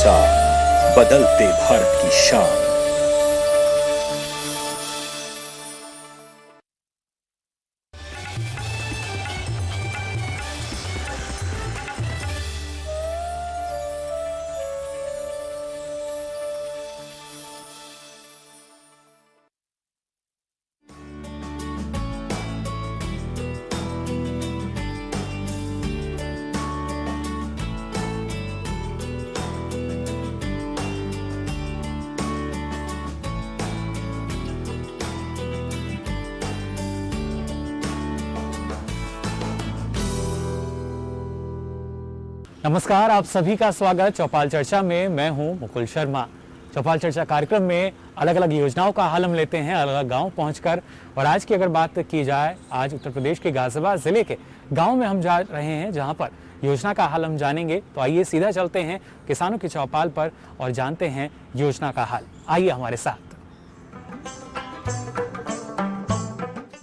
साथ बदलते भारत की शान। नमस्कार, आप सभी का स्वागत चौपाल चर्चा में। मैं हूं मुकुल शर्मा। चौपाल चर्चा कार्यक्रम में अलग अलग योजनाओं का हाल हम लेते हैं अलग अलग गांव पहुंचकर। और आज की अगर बात की जाए, आज उत्तर प्रदेश के गाजियाबाद जिले के गांव में हम जा रहे हैं, जहां पर योजना का हाल हम जानेंगे। तो आइए सीधा चलते हैं किसानों की चौपाल पर और जानते हैं योजना का हाल। आइए हमारे साथ।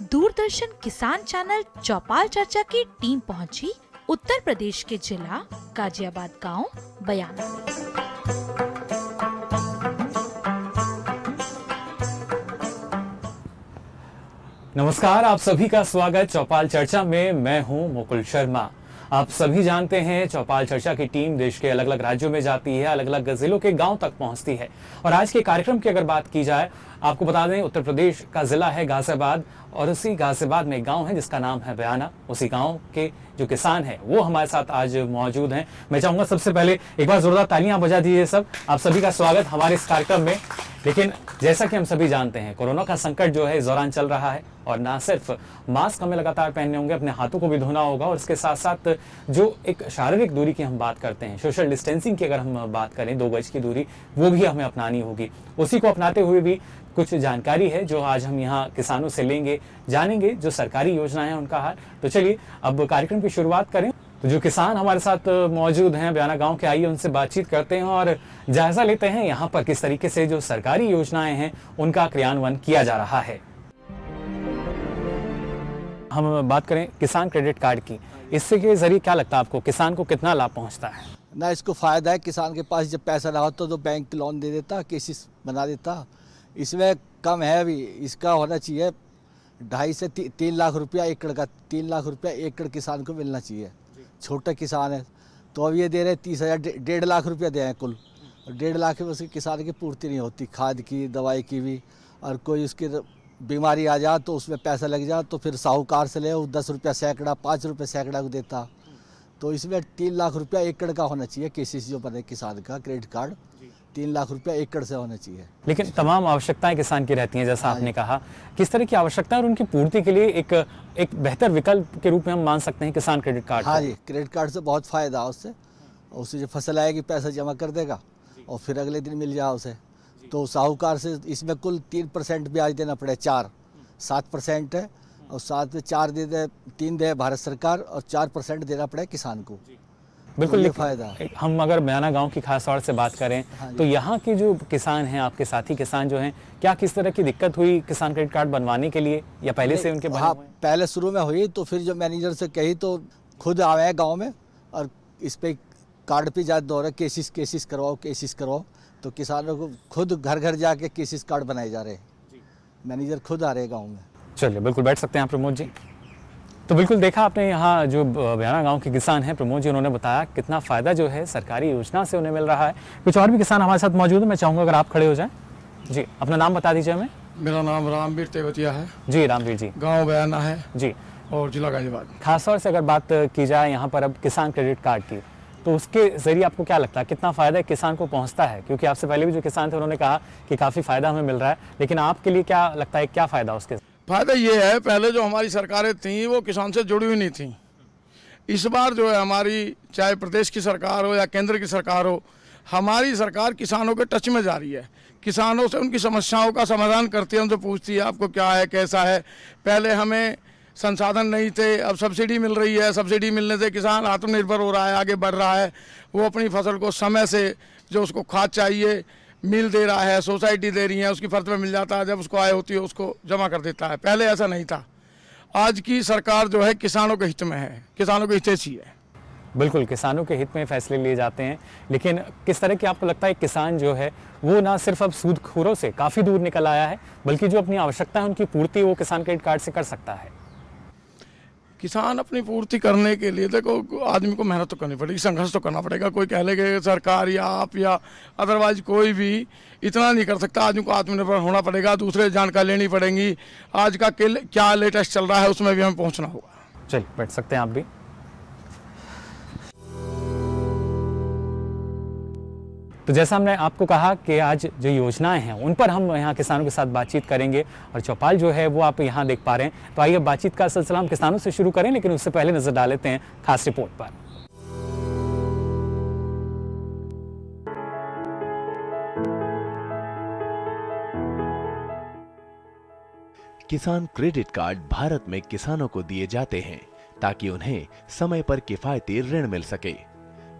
दूरदर्शन किसान चैनल चौपाल चर्चा की टीम पहुंची उत्तर प्रदेश के जिला गाजियाबाद गांव बयाना में। नमस्कार, आप सभी का स्वागत चौपाल चर्चा में। मैं हूं मुकुल शर्मा। आप सभी जानते हैं चौपाल चर्चा की टीम देश के अलग अलग राज्यों में जाती है, अलग अलग जिलों के गांव तक पहुंचती है। और आज के कार्यक्रम की अगर बात की जाए, आपको बता दें उत्तर प्रदेश का जिला है गाजियाबाद और उसी गाजियाबाद में एक गांव है जिसका नाम है बयाना। उसी गांव के जो किसान हैं वो हमारे साथ आज मौजूद हैं। मैं चाहूंगा सबसे पहले एक बार जोरदार तालियां बजा दीजिए सब। आप सभी का स्वागत हमारे इस कार्यक्रम में। लेकिन जैसा कि हम सभी जानते हैं, कोरोना का संकट जो है इस दौरान चल रहा है और ना सिर्फ मास्क हमें लगातार पहनने होंगे, अपने हाथों को भी धोना होगा। और इसके साथ साथ जो एक शारीरिक दूरी की हम बात करते हैं, सोशल डिस्टेंसिंग की अगर हम बात करें, 2 गज की दूरी, वो भी हमें अपनानी होगी। उसी को अपनाते हुए भी कुछ जानकारी है जो आज हम यहाँ किसानों से लेंगे, जानेंगे जो सरकारी योजनाएं हैं उनका हाल। तो चलिए अब कार्यक्रम की शुरुआत करें। तो जो किसान हमारे साथ मौजूद हैं बयाना गांव के, आइए उनसे बातचीत करते हैं और जायजा लेते हैं यहाँ पर किस तरीके से जो सरकारी योजनाएं हैं उनका क्रियान्वयन किया जा रहा है। हम बात करें किसान क्रेडिट कार्ड की, इससे के जरिए क्या लगता है आपको किसान को कितना लाभ पहुंचता है? ना इसको फ़ायदा है, किसान के पास जब पैसा ना हो तो बैंक लोन दे देता, केसेस बना देता। इसमें कम है, अभी इसका होना चाहिए 2.5 से 3 लाख रुपया एकड़ का। 3 लाख रुपया एकड़ किसान को मिलना चाहिए। छोटा किसान है तो अब ये दे रहे 30,000, 1.5 लाख रुपया दे हैं कुल। और 1.5 लाख में उसके किसान की पूर्ति नहीं होती, खाद की, दवाई की भी। और कोई उसकी बीमारी आ जा तो उसमें पैसा लग जा तो फिर साहूकार से ले, वो 10 रुपया सैकड़ा, 5 रुपये सैकड़ा को देता। तो इसमें 3 लाख रुपया एकड़ का होना चाहिए। केसीसी जो बने किसान का क्रेडिट कार्ड 3 लाख रुपया एकड़ से होना चाहिए। लेकिन तमाम आवश्यकताएं किसान की रहती हैं, जैसा आपने कहा। किस तरह की आवश्यकता और उनकी पूर्ति के लिए एक बेहतर विकल्प के रूप में हम मान सकते हैं किसान क्रेडिट कार्ड? हाँ जी, क्रेडिट कार्ड से बहुत फ़ायदा है उससे। उससे जो फसल आएगी पैसा जमा कर देगा और फिर अगले दिन मिल जाए उसे। तो साहूकार से इसमें कुल 3% ब्याज देना पड़े, 7% है और साथ में 3 दे भारत सरकार और 4% देना पड़े किसान को। बिल्कुल, तो फायदा। हम अगर बयाना गांव की खास तौर से बात करें तो यहाँ के जो किसान हैं, आपके साथी किसान जो हैं, क्या किस तरह की दिक्कत हुई किसान क्रेडिट कार्ड बनवाने के लिए या पहले से उनके? हाँ, पहले शुरू में हुई तो फिर जो मैनेजर से कही तो खुद आए हैं गाँव में और इस पर कार्ड पे ज़्यादा दौर है, केसेस करवाओ। तो किसानों को खुद घर घर जाके केसेस कार्ड बनाए जा रहे हैं। मैनेजर खुद आ रहे हैं गाँव में। चलिए बिल्कुल बैठ सकते हैं आप प्रमोद जी। तो बिल्कुल देखा आपने, यहाँ जो बयाना गांव के किसान हैं प्रमोद जी, उन्होंने बताया कितना फ़ायदा जो है सरकारी योजना से उन्हें मिल रहा है। कुछ और भी किसान हमारे साथ मौजूद हैं, मैं चाहूँगा अगर आप खड़े हो जाएं। जी, अपना नाम बता दीजिए हमें। मेरा नाम रामवीर तेवतिया है जी। रामवीर जी, गांव बयाना है जी, और जिला गाजियाबाद। खासतौर से अगर बात की जाए यहाँ पर अब किसान क्रेडिट कार्ड की, तो उसके ज़रिए आपको क्या लगता है कितना फ़ायदा किसान को पहुँचता है? क्योंकि आपसे पहले भी जो किसान थे उन्होंने कहा कि काफ़ी फ़ायदा हमें मिल रहा है, लेकिन आपके लिए क्या लगता है क्या फ़ायदा उसके? फायदा ये है, पहले जो हमारी सरकारें थीं वो किसान से जुड़ी हुई नहीं थीं। इस बार जो है हमारी, चाहे प्रदेश की सरकार हो या केंद्र की सरकार हो, हमारी सरकार किसानों के टच में जा रही है। किसानों से उनकी समस्याओं का समाधान करती है, उनसे पूछती है आपको क्या है, कैसा है। पहले हमें संसाधन नहीं थे, अब सब्सिडी मिल रही है। सब्सिडी मिलने से किसान आत्मनिर्भर हो रहा है, आगे बढ़ रहा है। वो अपनी फसल को समय से, जो उसको खाद चाहिए, मिल दे रहा है, सोसाइटी दे रही है, उसकी फर्ज में मिल जाता है। जब उसको आय होती है उसको जमा कर देता है। पहले ऐसा नहीं था। आज की सरकार जो है किसानों के हित में है, किसानों के हितैषी है। बिल्कुल, किसानों के हित में फैसले लिए जाते हैं, लेकिन किस तरह की आपको लगता है किसान जो है वो ना सिर्फ अब सूदखोरों से काफ़ी दूर निकल आया है, बल्कि जो अपनी आवश्यकता है उनकी पूर्ति वो किसान क्रेडिट कार्ड से कर सकता है? किसान अपनी पूर्ति करने के लिए देखो आदमी को मेहनत तो करनी पड़ेगी, संघर्ष तो करना पड़ेगा। कोई कह ले कि सरकार या आप या अदरवाइज कोई भी इतना नहीं कर सकता। आदमी को आत्मनिर्भर होना पड़ेगा, दूसरे जानकारी लेनी पड़ेगी, आज का क्या लेटेस्ट चल रहा है उसमें भी हमें पहुंचना होगा। चलिए बैठ सकते हैं आप भी। तो जैसा हमने आपको कहा कि आज जो योजनाएं हैं उन पर हम यहाँ किसानों के साथ बातचीत करेंगे, और चौपाल जो है वो आप यहाँ देख पा रहे हैं। तो आइए बातचीत का सिलसिला हम किसानों से शुरू करें, लेकिन उससे पहले नजर डाल लेते हैं खास रिपोर्ट पर। किसान क्रेडिट कार्ड भारत में किसानों को दिए जाते हैं ताकि उन्हें समय पर किफायती ऋण मिल सके।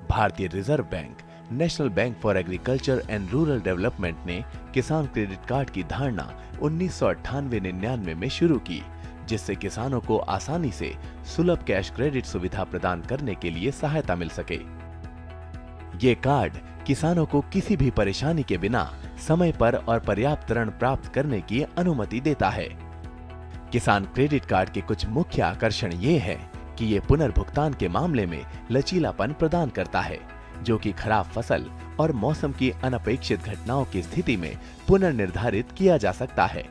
भारतीय reserve bank, national bank for agriculture and rural development ने किसान क्रेडिट कार्ड की धारणा 1998-99 में शुरू की, जिससे किसानों को आसानी से सुलभ कैश क्रेडिट सुविधा प्रदान करने के लिए सहायता मिल सके। ये कार्ड किसानों को किसी भी परेशानी के बिना समय पर और पर्याप्त ऋण प्राप्त करने की अनुमति देता है। किसान क्रेडिट कार्ड के कुछ मुख्य आकर्षण ये है कि ये पुनर्भुगतान के मामले में लचीलापन प्रदान करता है, जो कि खराब फसल और मौसम की अनपेक्षित घटनाओं की स्थिति में पुनर्निर्धारित किया जा सकता है।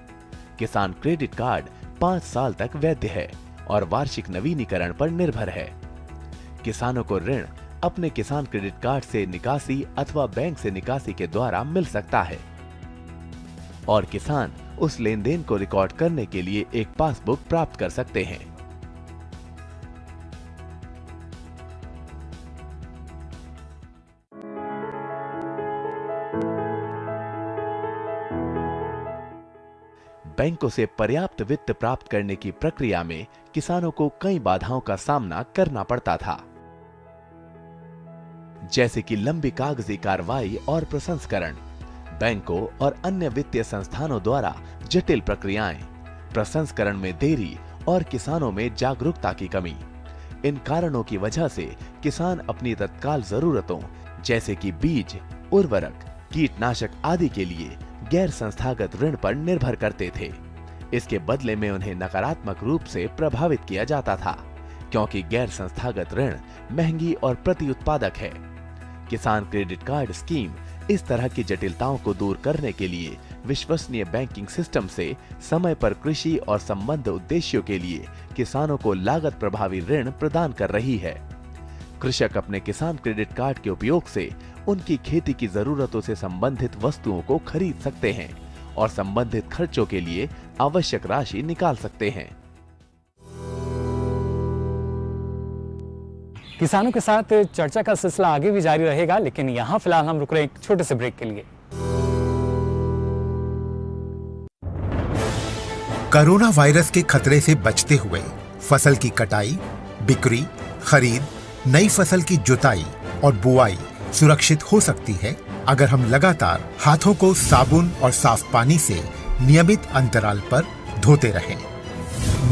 किसान क्रेडिट कार्ड 5 साल तक वैध है और वार्षिक नवीनीकरण पर निर्भर है। किसानों को ऋण अपने किसान क्रेडिट कार्ड से निकासी अथवा बैंक से निकासी के द्वारा मिल सकता है, और किसान उस लेन देन को रिकॉर्ड करने के लिए एक पासबुक प्राप्त कर सकते हैं। बैंकों से पर्याप्त वित्त प्राप्त करने की प्रक्रिया में किसानों को कई बाधाओं का सामना करना पड़ता था, जैसे कि लंबी कागजी कार्रवाई और प्रसंस्करण, बैंकों और अन्य वित्तीय संस्थानों द्वारा जटिल प्रक्रियाएं, प्रसंस्करण में देरी और किसानों में जागरूकता की कमी। इन कारणों की वजह से किसान अपनी तत्काल जरूरतों जैसे कि बीज, उर्वरक, कीटनाशक आदि के लिए गैर संस्थागत ऋण पर निर्भर करते थे। इसके बदले में उन्हें नकारात्मक रूप से प्रभावित किया जाता था, क्योंकि गैर संस्थागत ऋण महंगी और प्रति उत्पादक है। किसान क्रेडिट कार्ड स्कीम इस तरह की जटिलताओं को दूर करने के लिए विश्वसनीय बैंकिंग सिस्टम से समय पर कृषि और संबद्ध उद्देश्यों के लिए किसानों को लागत प्रभावी ऋण प्रदान कर रही है। कृषक अपने किसान क्रेडिट कार्ड के उपयोग से उनकी खेती की जरूरतों से संबंधित वस्तुओं को खरीद सकते हैं और संबंधित खर्चों के लिए आवश्यक राशि निकाल सकते हैं। किसानों के साथ चर्चा का सिलसिला आगे भी जारी रहेगा, लेकिन यहाँ फिलहाल हम रुक रहे हैं एक छोटे से ब्रेक के लिए। कोरोना वायरस के खतरे से बचते हुए फसल की कटाई, बिक्री, खरीद, नई फसल की जुताई और बुआई सुरक्षित हो सकती है अगर हम लगातार हाथों को साबुन और साफ पानी से नियमित अंतराल पर धोते रहें।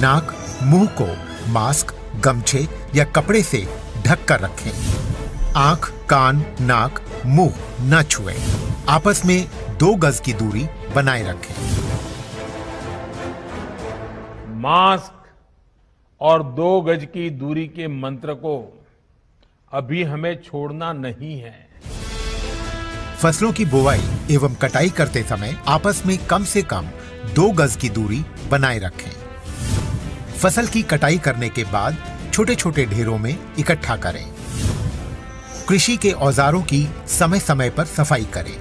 नाक, मुंह को मास्क, गमछे या कपड़े से ढक कर रखें। आंख, कान, नाक, मुंह न छुएं। आपस में 2 गज की दूरी बनाए रखें। मास्क और 2 गज की दूरी के मंत्र को अभी हमें छोड़ना नहीं है। फसलों की बुवाई एवं कटाई करते समय आपस में कम से कम 2 गज की दूरी बनाए रखें। फसल की कटाई करने के बाद छोटे छोटे ढेरों में इकट्ठा करें। कृषि के औजारों की समय समय पर सफाई करें।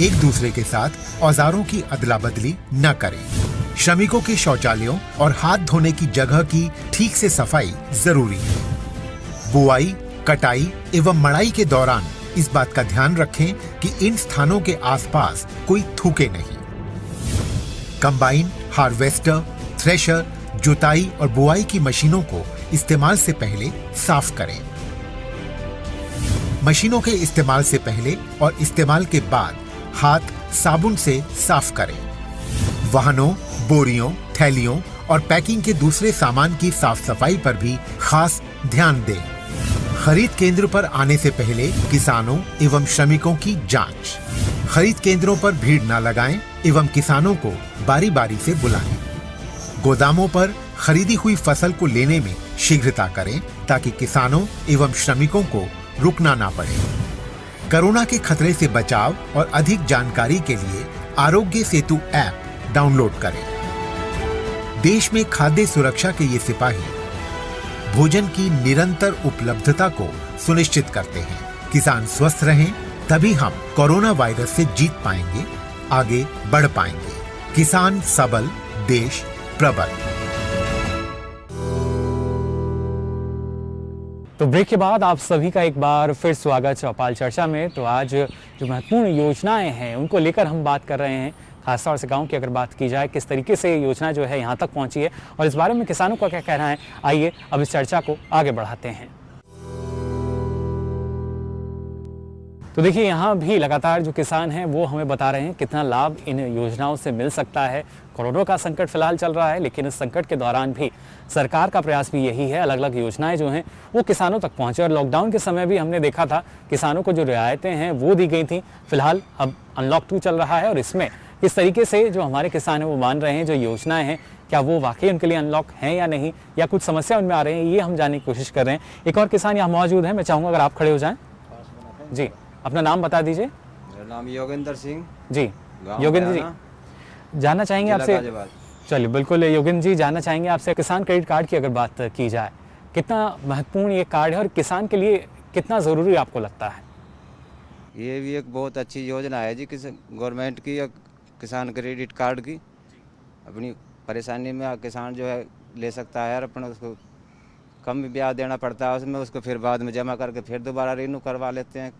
एक दूसरे के साथ औजारों की अदला बदली न करें। श्रमिकों के शौचालयों और हाथ धोने की जगह की ठीक से सफाई जरूरी है। बुआई, कटाई एवं मड़ाई के दौरान इस बात का ध्यान रखें कि इन स्थानों के आसपास कोई थूके नहीं। कंबाइन, हार्वेस्टर, थ्रेशर, जुताई और बुआई की मशीनों को इस्तेमाल से पहले साफ करें। मशीनों के इस्तेमाल से पहले और इस्तेमाल के बाद हाथ साबुन से साफ करें। वाहनों, बोरियों, थैलियों और पैकिंग के दूसरे सामान की साफ सफाई पर भी खास ध्यान दें। खरीद केंद्र पर आने से पहले किसानों एवं श्रमिकों की जांच। खरीद केंद्रों पर भीड़ न लगाएं एवं किसानों को बारी बारी से बुलाएं। गोदामों पर खरीदी हुई फसल को लेने में शीघ्रता करें ताकि किसानों एवं श्रमिकों को रुकना ना पड़े। कोरोना के खतरे से बचाव और अधिक जानकारी के लिए आरोग्य सेतु ऐप डाउनलोड करें। देश में खाद्य सुरक्षा के ये सिपाही भोजन की निरंतर उपलब्धता को सुनिश्चित करते हैं। किसान स्वस्थ रहें तभी हम कोरोना वायरस से जीत पाएंगे, आगे बढ़ पाएंगे। किसान सबल, देश प्रबल। तो ब्रेक के बाद आप सभी का एक बार फिर स्वागत चौपाल चर्चा में। तो आज जो महत्वपूर्ण योजनाएं हैं उनको लेकर हम बात कर रहे हैं। खासतौर से गांव की अगर बात की जाए, किस तरीके से ये योजना जो है यहाँ तक पहुँची है और इस बारे में किसानों का क्या कहना है, आइए अब इस चर्चा को आगे बढ़ाते हैं। तो देखिए, यहाँ भी लगातार जो किसान हैं वो हमें बता रहे हैं कितना लाभ इन योजनाओं से मिल सकता है। कोरोना का संकट फिलहाल चल रहा है, लेकिन इस संकट के दौरान भी सरकार का प्रयास भी यही है, अलग अलग योजनाएं जो हैं वो किसानों तक पहुँचे। और लॉकडाउन के समय भी हमने देखा था किसानों को जो रियायतें हैं वो दी गई थी। फिलहाल अब अनलॉक 2 चल रहा है और इसमें किस तरीके से जो हमारे किसान हैं वो मान रहे हैं, जो योजनाएं हैं क्या वो वाकई उनके लिए अनलॉक हैं या नहीं, या कुछ समस्या उनमें आ रही है, ये हम जानने की कोशिश कर रहे हैं। एक और किसान यहाँ मौजूद है, मैं चाहूँगा अगर आप खड़े हो जाएँ। जी, अपना नाम बता दीजिए। मेरा नाम योगेंद्र सिंह। जी, योगेंद्र जी, जानना चाहेंगे आपसे। चलिए, बिल्कुल योगेंद्र जी, जानना चाहेंगे आपसे किसान क्रेडिट कार्ड की अगर बात की जाए, कितना महत्वपूर्ण ये कार्ड है और किसान के लिए कितना ज़रूरी आपको लगता है? ये भी एक बहुत अच्छी योजना है जी, गवर्नमेंट की, किसान क्रेडिट कार्ड की। अपनी परेशानी में किसान जो है ले सकता है और अपना उसको कम भी ब्याज देना पड़ता है उसमें, उसको फिर बाद में जमा करके फिर दोबारा रिन्यू करवा लेते हैं।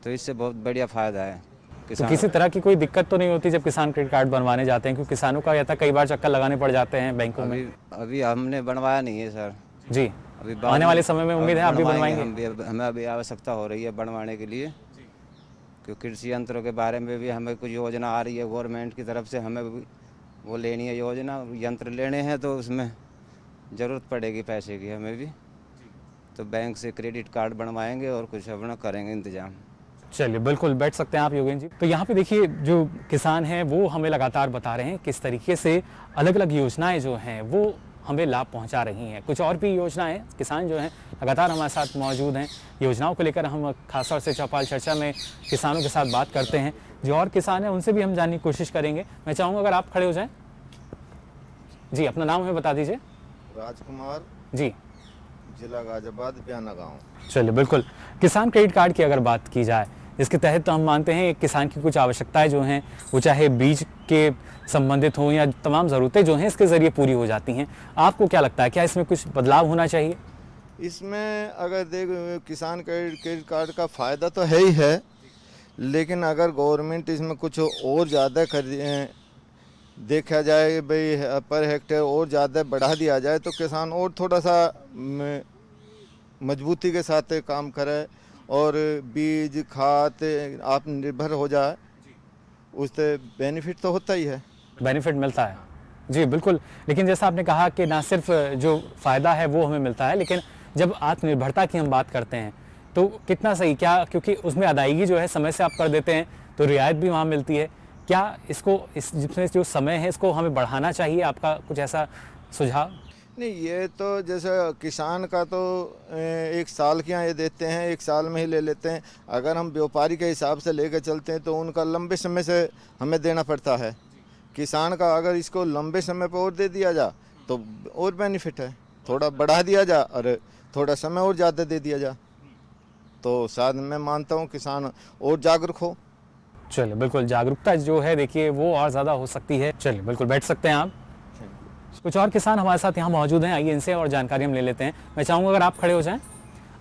तो इससे बहुत बढ़िया फ़ायदा है। तो किसी तरह की कोई दिक्कत तो नहीं होती जब किसान क्रेडिट कार्ड बनवाने जाते हैं? क्योंकि किसानों का या था कई बार चक्कर लगाने पड़ जाते हैं बैंकों में। अभी हमने बनवाया नहीं है सर जी। अभी आने वाले समय में उम्मीद है आप भी बनवाएंगे? हमें अभी आवश्यकता हो रही है बनवाने के लिए, क्योंकि कृषि यंत्रों के बारे में भी हमें कुछ योजना आ रही है गवर्नमेंट की तरफ से, हमें भी वो लेनी है योजना, यंत्र लेने हैं तो उसमें ज़रूरत पड़ेगी पैसे की हमें भी। तो बैंक से क्रेडिट कार्ड बनवाएंगे और कुछ अपना करेंगे इंतजाम। चलिए, बिल्कुल बैठ सकते हैं आप योगेंद्र जी। तो यहाँ पे देखिए, जो किसान हैं वो हमें लगातार बता रहे हैं किस तरीके से अलग अलग योजनाएं जो हैं वो हमें लाभ पहुंचा रही हैं। कुछ और भी योजनाएं, किसान जो हैं लगातार हमारे साथ मौजूद हैं। योजनाओं को लेकर हम खासतौर से चौपाल चर्चा में किसानों के साथ बात करते हैं। जो और किसान हैं उनसे भी हम जानने की कोशिश करेंगे। मैं चाहूँगा अगर आप खड़े हो जाएँ। जी, अपना नाम हमें बता दीजिए। राजकुमार जी, जिला गाजियाबाद, बयाना गाँव। चलिए, बिल्कुल किसान क्रेडिट कार्ड की अगर बात की जाए, इसके तहत तो हम मानते हैं एक किसान की कुछ आवश्यकताएं जो हैं वो चाहे बीज के संबंधित हों या तमाम ज़रूरतें जो हैं इसके ज़रिए पूरी हो जाती हैं। आपको क्या लगता है, क्या इसमें कुछ बदलाव होना चाहिए? इसमें अगर किसान क्रेडिट कार्ड का फ़ायदा तो है ही है, लेकिन अगर गवर्नमेंट इसमें कुछ और ज़्यादा देखा जाए भाई पर हेक्टेयर और ज़्यादा बढ़ा दिया जाए तो किसान और थोड़ा सा मजबूती के साथ काम करे और बीज खाद आप निर्भर हो जाए, उससे बेनिफिट तो होता ही है। बेनिफिट मिलता है जी, बिल्कुल। लेकिन जैसा आपने कहा कि ना सिर्फ जो फ़ायदा है वो हमें मिलता है, लेकिन जब आत्मनिर्भरता की हम बात करते हैं तो कितना सही, क्या क्योंकि उसमें अदायगी जो है समय से आप कर देते हैं तो रियायत भी वहाँ मिलती है, क्या इसको जिसमें जो समय है इसको हमें बढ़ाना चाहिए? आपका कुछ ऐसा सुझाव? नहीं, ये तो जैसे किसान का तो 1 साल की ये देते हैं, 1 साल में ही ले लेते हैं। अगर हम व्यापारी के हिसाब से लेकर चलते हैं तो उनका लंबे समय से हमें देना पड़ता है। किसान का अगर इसको लंबे समय पर और दे दिया जा तो और बेनिफिट है, थोड़ा बढ़ा दिया जा और थोड़ा समय और ज़्यादा दे दिया जा तो शायद मैं मानता हूँ किसान और जागरूक हो। चलिए, बिल्कुल जागरूकता जो है देखिए वो और ज़्यादा हो सकती है। चलिए, बिल्कुल बैठ सकते हैं आप। कुछ और किसान हमारे साथ यहाँ मौजूद हैं, आइए इनसे और जानकारी हम ले लेते हैं। मैं चाहूँगा अगर आप खड़े हो जाएं।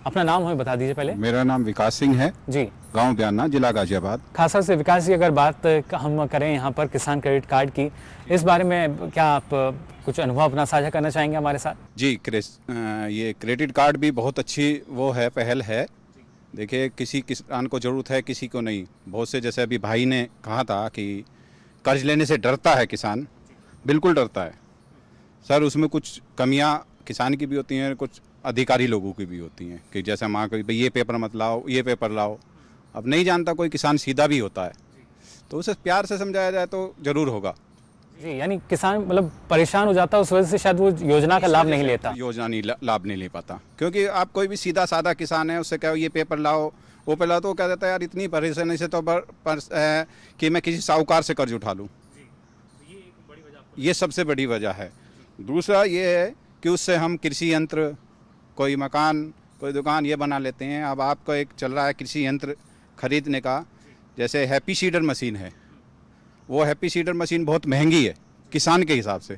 अपना नाम हमें बता दीजिए पहले। मेरा नाम विकास सिंह है जी, गांव बयाना, जिला गाजियाबाद। खासतौर से विकास जी, अगर बात हम करें यहाँ पर किसान क्रेडिट कार्ड की, इस बारे में क्या आप कुछ अनुभव अपना साझा करना चाहेंगे हमारे साथ? जी, ये क्रेडिट कार्ड भी बहुत अच्छी वो है, पहल है। देखिए, किसी किसान को ज़रूरत है, किसी को नहीं। बहुत से, जैसे अभी भाई ने कहा था कि कर्ज लेने से डरता है किसान, बिल्कुल डरता है सर। उसमें कुछ कमियां किसान की भी होती हैं, कुछ अधिकारी लोगों की भी होती हैं कि जैसे माँ को ये पेपर मत लाओ, ये पेपर लाओ। अब नहीं जानता कोई किसान सीधा भी होता है, तो उसे प्यार से समझाया जाए तो ज़रूर होगा। जी, यानी किसान मतलब परेशान हो जाता है, उस वजह से शायद वो योजना का लाभ नहीं लेता। योजना नहीं लाभ नहीं ले पाता, क्योंकि आप कोई भी सीधा साधा किसान है, उससे कहो ये पेपर लाओ वो पेपर लाओ, तो वो कह देता है यार इतनी परेशानी से तो कि मैं किसी साहूकार से कर्ज उठा लूँ। ये सबसे बड़ी वजह है। दूसरा ये है कि उससे हम कृषि यंत्र, कोई मकान, कोई दुकान ये बना लेते हैं। अब आपको एक चल रहा है कृषि यंत्र खरीदने का, जैसे हैप्पी सीडर मशीन है, वो हैप्पी सीडर मशीन बहुत महंगी है किसान के हिसाब से।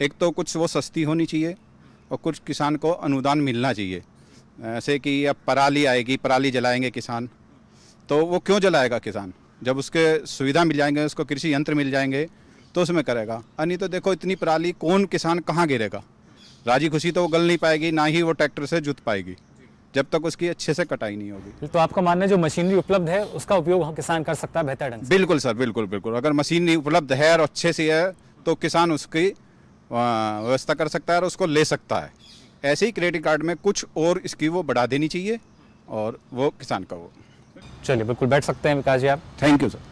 एक तो कुछ वो सस्ती होनी चाहिए और कुछ किसान को अनुदान मिलना चाहिए। ऐसे कि अब पराली आएगी, पराली जलाएंगे किसान, तो वो क्यों जलाएगा किसान? जब उसके सुविधा मिल जाएंगे, उसको कृषि यंत्र मिल जाएंगे तो उसमें करेगा। नहीं तो देखो इतनी पराली कौन किसान कहाँ गिरेगा? राजी खुशी तो वो गल नहीं पाएगी, ना ही वो ट्रैक्टर से जुत पाएगी जब तक उसकी अच्छे से कटाई नहीं होगी। तो आपका मानना है जो मशीनरी उपलब्ध है उसका उपयोग किसान कर सकता है बेहतर ढंग से? बिल्कुल सर, बिल्कुल बिल्कुल। अगर मशीनरी उपलब्ध है और अच्छे से है तो किसान उसकी व्यवस्था कर सकता है और उसको ले सकता है। ऐसे ही क्रेडिट कार्ड में कुछ और इसकी वो बढ़ा देनी चाहिए और वो किसान का वो। चलिए, बिल्कुल बैठ सकते हैं विकास जी आप। Thank you sir.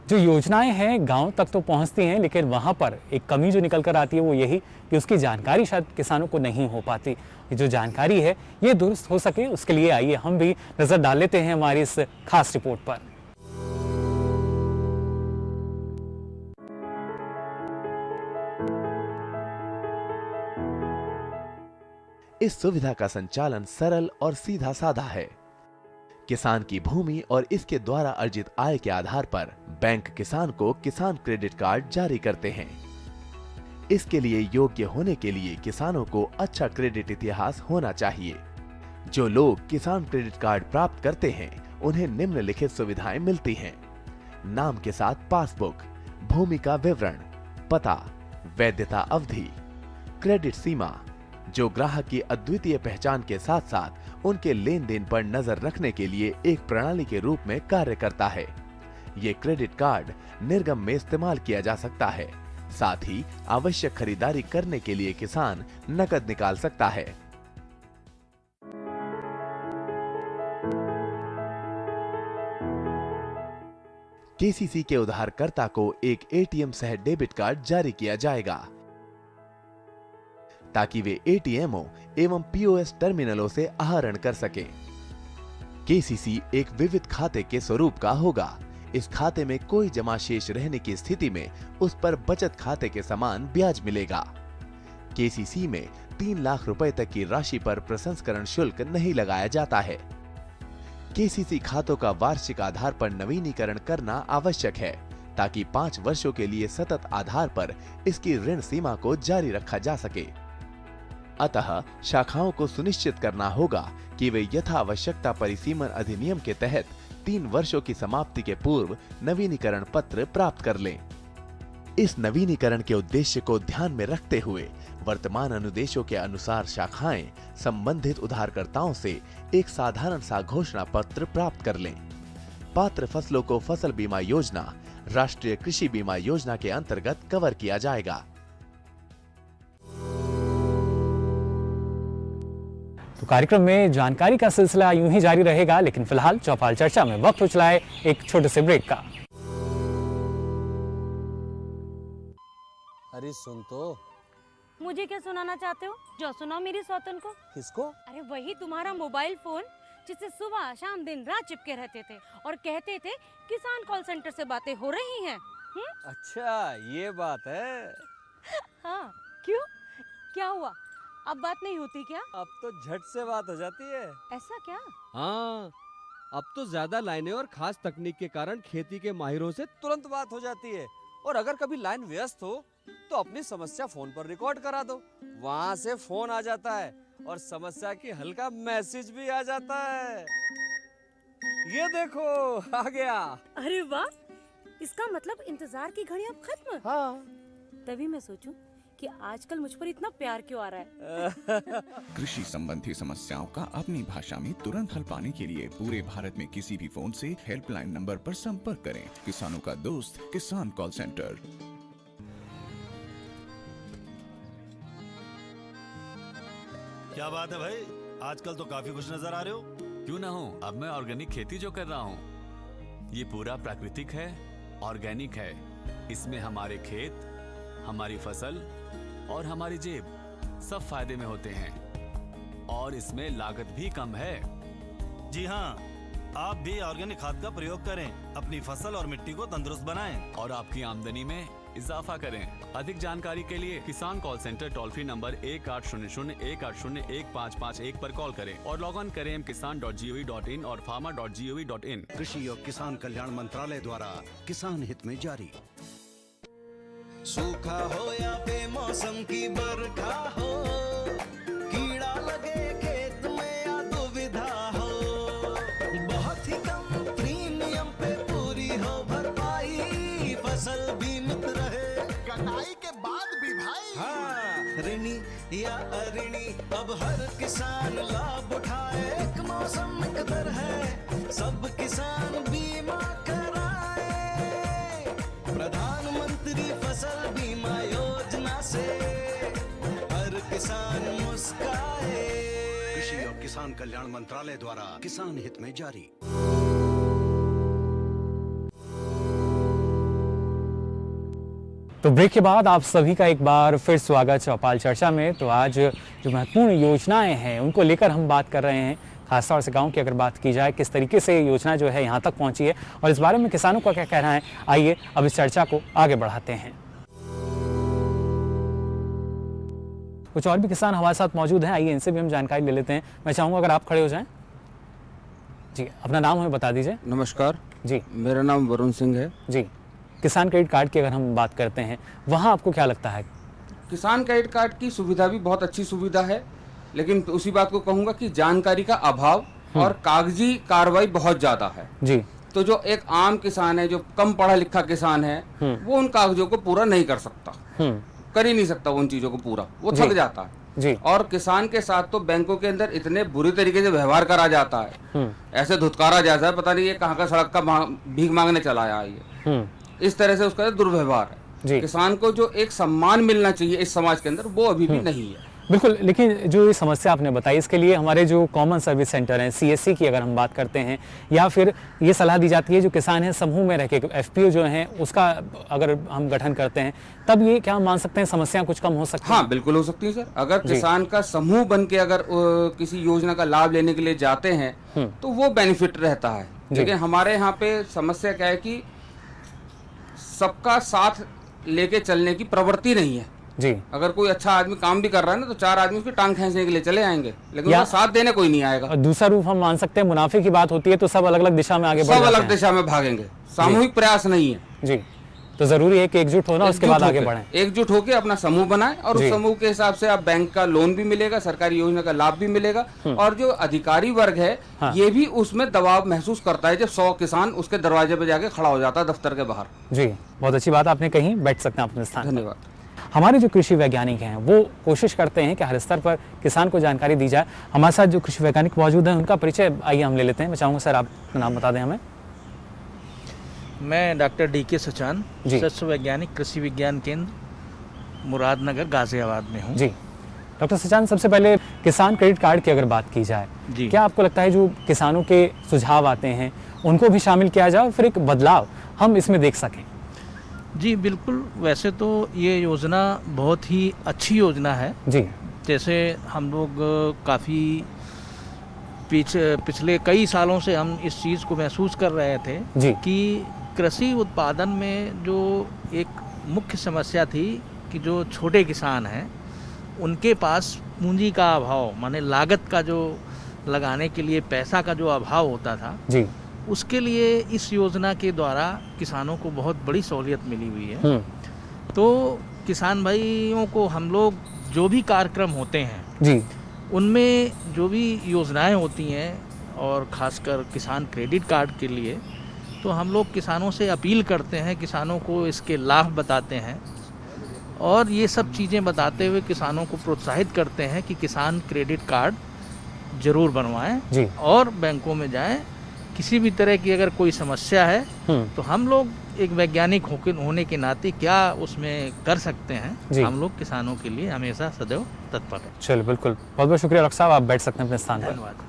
जो योजनाएं हैं गांव तक तो पहुंचती हैं, लेकिन वहां पर एक कमी जो निकल कर आती है वो यही कि उसकी जानकारी शायद किसानों को नहीं हो पाती। ये जो जानकारी है ये दुरुस्त हो सके, उसके लिए आइए हम भी नजर डाल लेते हैं हमारी इस खास रिपोर्ट पर। इस सुविधा का संचालन सरल और सीधा साधा है। किसान की भूमि और इसके द्वारा अर्जित आय के आधार पर बैंक किसान को किसान क्रेडिट कार्ड जारी करते हैं। इसके लिए योग्य होने के लिए किसानों को अच्छा क्रेडिट इतिहास होना चाहिए। जो लोग किसान क्रेडिट कार्ड प्राप्त करते हैं उन्हें निम्नलिखित सुविधाएं मिलती हैं: नाम के साथ पासबुक, भूमि का विवरण, पता, वैधता अवधि, क्रेडिट सीमा, जो ग्राहक की अद्वितीय पहचान के साथ साथ उनके लेन देन पर नजर रखने के लिए एक प्रणाली के रूप में कार्य करता है। ये क्रेडिट कार्ड निर्गम में इस्तेमाल किया जा सकता है। साथ ही आवश्यक खरीदारी करने के लिए किसान नकद निकाल सकता है। केसीसी के उधारकर्ता को एक एटीएम सह डेबिट कार्ड जारी किया जाएगा ताकि वे एटीएमओ एवं पीओएस टर्मिनलों से आहरण कर सके। केसीसी एक विविध खाते के स्वरूप का होगा। इस खाते में कोई जमा शेष रहने की स्थिति में उस पर बचत खाते के समान ब्याज मिलेगा। केसीसी में 3 लाख रुपए तक की राशि पर प्रसंस्करण शुल्क नहीं लगाया जाता है। केसीसी खातों का वार्षिक आधार पर नवीनीकरण करना आवश्यक है ताकि 5 वर्षों के लिए सतत आधार पर इसकी ऋण सीमा को जारी रखा जा सके। अतः शाखाओं को सुनिश्चित करना होगा कि वे यथावश्यकता परिसीमन अधिनियम के तहत 3 वर्षों की समाप्ति के पूर्व नवीनीकरण पत्र प्राप्त कर लें। इस नवीनीकरण के उद्देश्य को ध्यान में रखते हुए वर्तमान अनुदेशों के अनुसार शाखाएं संबंधित उधारकर्ताओं से एक साधारण सा घोषणा पत्र प्राप्त कर लें। पात्र फसलों को फसल बीमा योजना, राष्ट्रीय कृषि बीमा योजना के अंतर्गत कवर किया जाएगा। तो कार्यक्रम में जानकारी का सिलसिला यूं ही जारी रहेगा, लेकिन फिलहाल चौपाल चर्चा में वक्त हो चला है एक छोटे से ब्रेक का। अरे सुन तो। मुझे क्या सुनाना चाहते हो? जो सुनाओ मेरी सौतन को। किसको? अरे वही तुम्हारा मोबाइल फोन जिससे सुबह शाम दिन रात चिपके रहते थे और कहते थे किसान कॉल सेंटर से बातें हो रही हैं। अच्छा ये बात है। हाँ क्यों, क्या हुआ? अब बात नहीं होती क्या? अब तो झट से बात हो जाती है। ऐसा क्या? हाँ, अब तो ज्यादा लाइनें और खास तकनीक के कारण खेती के माहिरों से तुरंत बात हो जाती है। और अगर कभी लाइन व्यस्त हो तो अपनी समस्या फोन पर रिकॉर्ड करा दो, वहाँ से फोन आ जाता है और समस्या की हल का मैसेज भी आ जाता है। ये देखो आ गया। अरे वाह, इसका मतलब इंतजार की घड़ी अब खत्म। हाँ, तभी मैं सोचूं कि आजकल मुझ पर इतना प्यार क्यों आ रहा है। कृषि संबंधी समस्याओं का अपनी भाषा में तुरंत हल पाने के लिए पूरे भारत में किसी भी फोन से हेल्पलाइन नंबर पर संपर्क करें। किसानों का दोस्त किसान कॉल सेंटर। क्या बात है भाई, आजकल तो काफी खुश नजर आ रहे हो। क्यों ना हो, अब मैं ऑर्गेनिक खेती जो कर रहा हूँ ये पूरा प्राकृतिक है, ऑर्गेनिक है। इसमें हमारे खेत, हमारी फसल और हमारी जेब सब फायदे में होते हैं और इसमें लागत भी कम है। जी हाँ, आप भी ऑर्गेनिक खाद का प्रयोग करें, अपनी फसल और मिट्टी को तंदुरुस्त बनाएं और आपकी आमदनी में इजाफा करें। अधिक जानकारी के लिए किसान call centre toll free number 1800-180-1551 पर कॉल करें और लॉग ऑन करें kisan.gov.in और farmer.gov.in। कृषि और किसान कल्याण मंत्रालय द्वारा किसान हित में जारी। सूखा हो या बेमौसम की बरखा हो, कीड़ा लगे खेत में या दुविधा हो, बहुत ही कम प्रीमियम पे पूरी हो भरपाई, फसल बीमित रहे कटाई के बाद भी भाई। हाँ, ऋणी या अऋणी अब हर किसान लाभ उठाए, एक मौसम एक दर है, सब किसान बीमा कराए, प्रधानमंत्री फसल बीमा योजना से हर किसान मुस्काए। कृषि और किसान कल्याण मंत्रालय द्वारा किसान हित में जारी। तो ब्रेक के बाद आप सभी का एक बार फिर स्वागत चौपाल चर्चा में। तो आज जो महत्वपूर्ण योजनाएं हैं उनको लेकर हम बात कर रहे हैं, खासतौर से गांव की अगर बात की जाए, किस तरीके से ये योजना जो है यहाँ तक पहुँची है और इस बारे में किसानों का क्या कहना है। आइए अब इस चर्चा को आगे बढ़ाते हैं। कुछ और भी किसान हमारे साथ मौजूद हैं, आइए इनसे भी हम जानकारी ले लेते हैं। मैं चाहूँगा अगर आप खड़े हो जाएं। जी, अपना नाम हमें बता दीजिए। नमस्कार जी, मेरा नाम वरुण सिंह है। जी, किसान क्रेडिट कार्ड की अगर हम बात करते हैं, वहाँ आपको क्या लगता है? किसान क्रेडिट कार्ड की सुविधा भी बहुत अच्छी सुविधा है, लेकिन उसी बात को कहूँगा कि जानकारी का अभाव और कागजी कार्रवाई बहुत ज़्यादा है। जी, तो जो एक आम किसान है, जो कम पढ़ा लिखा किसान है, वो उन कागजों को पूरा नहीं कर सकता, कर ही नहीं सकता उन चीज़ों को पूरा, वो थक जाता है। जी। और किसान के साथ तो बैंकों के अंदर इतने बुरी तरीके से व्यवहार करा जाता है, ऐसे धुतकारा जाता है, पता नहीं ये कहाँ का सड़क का भीख मांगने चला आया ये, इस तरह से उसका दुर्व्यवहार है। किसान को जो एक सम्मान मिलना चाहिए इस समाज के अंदर, वो अभी भी नहीं है। बिल्कुल, लेकिन जो ये समस्या आपने बताई, इसके लिए हमारे जो कॉमन सर्विस सेंटर हैं, CSC की अगर हम बात करते हैं, या फिर ये सलाह दी जाती है जो किसान हैं समूह में रह के FPO जो हैं उसका अगर हम गठन करते हैं, तब ये क्या हम मान सकते हैं समस्याएं कुछ कम हो सकती हैं? हाँ, बिल्कुल हो सकती है सर। अगर किसान का समूह बन के अगर किसी योजना का लाभ लेने के लिए जाते हैं तो वो बेनिफिट रहता है। लेकिन हमारे यहाँ पे समस्या क्या है कि सबका साथ लेके चलने की प्रवृत्ति नहीं है। जी, अगर कोई अच्छा आदमी काम भी कर रहा है ना, तो चार आदमी उसकी टांग खींचने के लिए चले आएंगे, लेकिन उसका साथ देने कोई नहीं आएगा। और दूसरा रूप हम मान सकते हैं, मुनाफे की बात होती है तो सब अलग अलग दिशा में आगे बढ़ जाते हैं, सब अलग दिशा में भागेंगे, सामूहिक प्रयास नहीं है। जी, तो जरूरी है कि एकजुट होना, उसके बाद आगे बढ़ें। एकजुट होकर अपना समूह बनाएं और उस समूह के हिसाब से आप बैंक का लोन भी मिलेगा, सरकारी योजना का लाभ भी मिलेगा, और जो अधिकारी वर्ग है ये भी उसमें दबाव महसूस करता है जब 100 किसान उसके दरवाजे पे जाके खड़ा हो जाता है दफ्तर के बाहर। जी, बहुत अच्छी बात आपने कही, बैठ सकते हैं अपने स्थान। धन्यवाद। हमारे जो कृषि वैज्ञानिक हैं वो कोशिश करते हैं कि हर स्तर पर किसान को जानकारी दी जाए। हमारे साथ जो कृषि वैज्ञानिक मौजूद हैं उनका परिचय आइए हम ले लेते हैं। मैं चाहूँगा सर आप नाम बता दें हमें। मैं डॉक्टर DK सचान, शस्य वैज्ञानिक कृषि विज्ञान केंद्र मुरादनगर गाजियाबाद में हूँ। जी, डॉक्टर सचान, सबसे पहले किसान क्रेडिट कार्ड की अगर बात की जाए, क्या आपको लगता है जो किसानों के सुझाव आते हैं उनको भी शामिल किया जाए और फिर एक बदलाव हम इसमें देख सकें? जी बिल्कुल, वैसे तो ये योजना बहुत ही अच्छी योजना है। जी, जैसे हम लोग काफ़ी पिछले कई सालों से हम इस चीज़ को महसूस कर रहे थे कि कृषि उत्पादन में जो एक मुख्य समस्या थी कि जो छोटे किसान हैं उनके पास पूंजी का अभाव, माने लागत का जो लगाने के लिए पैसा का जो अभाव होता था, जी, उसके लिए इस योजना के द्वारा किसानों को बहुत बड़ी सहूलियत मिली हुई है। तो किसान भाइयों को हम लोग जो भी कार्यक्रम होते हैं जी, उनमें जो भी योजनाएं होती हैं और ख़ासकर किसान क्रेडिट कार्ड के लिए, तो हम लोग किसानों से अपील करते हैं, किसानों को इसके लाभ बताते हैं और ये सब चीज़ें बताते हुए किसानों को प्रोत्साहित करते हैं कि किसान क्रेडिट कार्ड ज़रूर बनवाएं और बैंकों में जाएं किसी भी तरह की अगर कोई समस्या है तो हम लोग एक वैज्ञानिक होने के नाते क्या उसमें कर सकते हैं, हम लोग किसानों के लिए हमेशा सदैव तत्पर हैं। चलो बिल्कुल, बहुत बहुत शुक्रिया डॉक्टर साहब, आप बैठ सकते हैं अपने स्थान पर। धन्यवाद।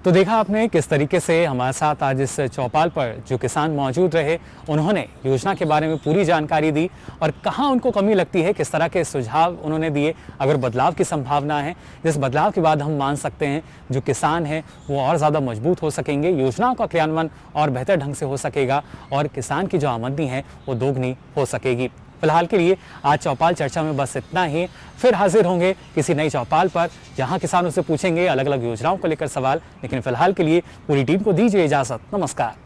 तो देखा आपने किस तरीके से हमारे साथ आज इस चौपाल पर जो किसान मौजूद रहे, उन्होंने योजना के बारे में पूरी जानकारी दी और कहाँ उनको कमी लगती है, किस तरह के सुझाव उन्होंने दिए। अगर बदलाव की संभावना है, जिस बदलाव के बाद हम मान सकते हैं जो किसान हैं वो और ज़्यादा मजबूत हो सकेंगे, योजनाओं का क्रियान्वयन और बेहतर ढंग से हो सकेगा और किसान की जो आमदनी है वो दोगुनी हो सकेगी। फिलहाल के लिए आज चौपाल चर्चा में बस इतना ही। फिर हाजिर होंगे किसी नई चौपाल पर, जहां किसानों से पूछेंगे अलग अलग योजनाओं को लेकर सवाल। लेकिन फिलहाल के लिए पूरी टीम को दीजिए इजाजत। नमस्कार।